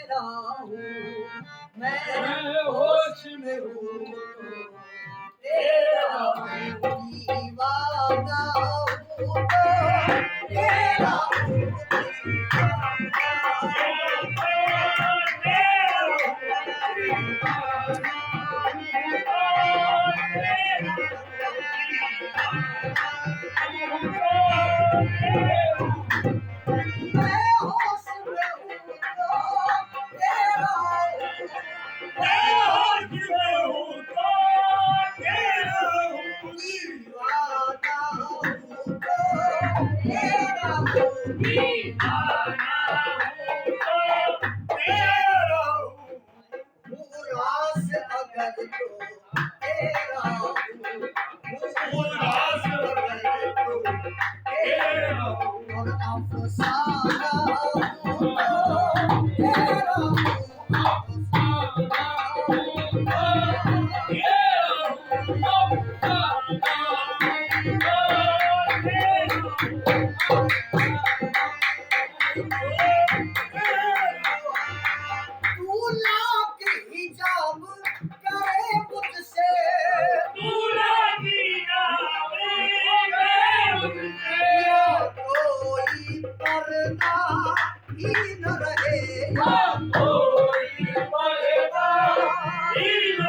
तेरा हूँ, मैं होश में हूँ तो तेरा हूँ, दीवाना हूँ तो तेरा हूँ, मैं होश में हूँ तो तेरा हूँ, दीवाना हूँ तो तेरा हूँ, उदास अगर तो तेरा हूँ, उदास अगर तो तेरा हूँ, और अफसाना हूँ तो तेरा हूँ, अफसाना हूँ तो तू लाख हिजाब करे मुझसे, या कोई पर्दा ही न रहे, या कोई पर्दा ही न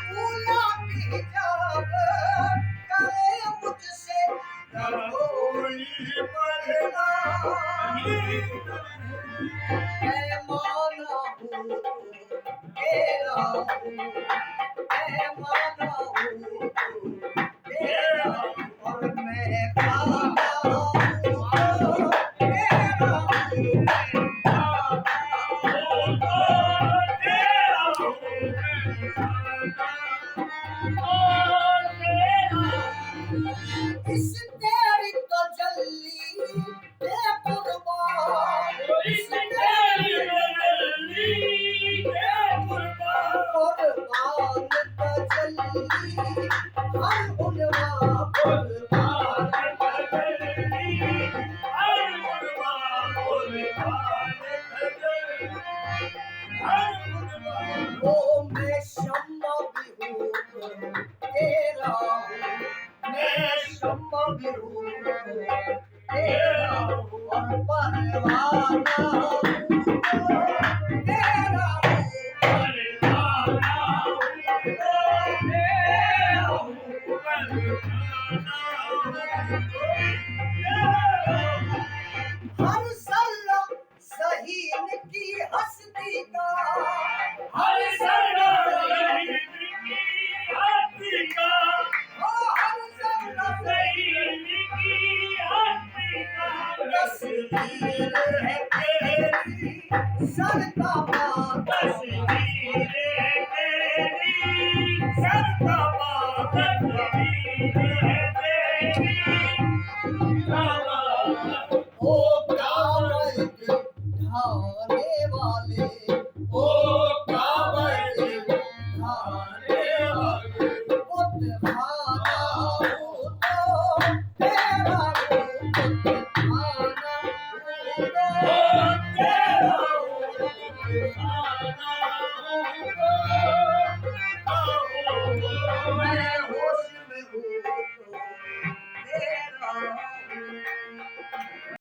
तू लाख हिजाब करे मुझसे, या कोई पर्दा ही न मैं माना हूँ तेरा हूँ, मैं माना हूँ तेरा हूँ, और मैं खाना हूँ तेरा हूँ, मैं खाना इस तेरी तजल्ली बेकुर्बान, इस तेरी कुर्बान तजल्ली हर उनवा कुर्बान ओ मैं शम्मा भी हूँ तेरा हूँ, मैं शम्मा भी हूँ तेरा हूँ, और परवाना हूँ तेरा हूँ, परवाना हूँ तेरा हूँ, हर जर्रा ज़हीन की हस्ती का, हर जर्रा ज़हीन की हस्ती का, हर जर्रा ज़हीन की हस्ती का, तस्वीर है तेरी सर का पाँव, तस्वीर है तेरी सर का पाँव, तस्वीर है तेरी ओ काबा ढाने वाले, ओ काबा ढाने वाले, बुत खाना हूँ तो तेरा हूँ, बुत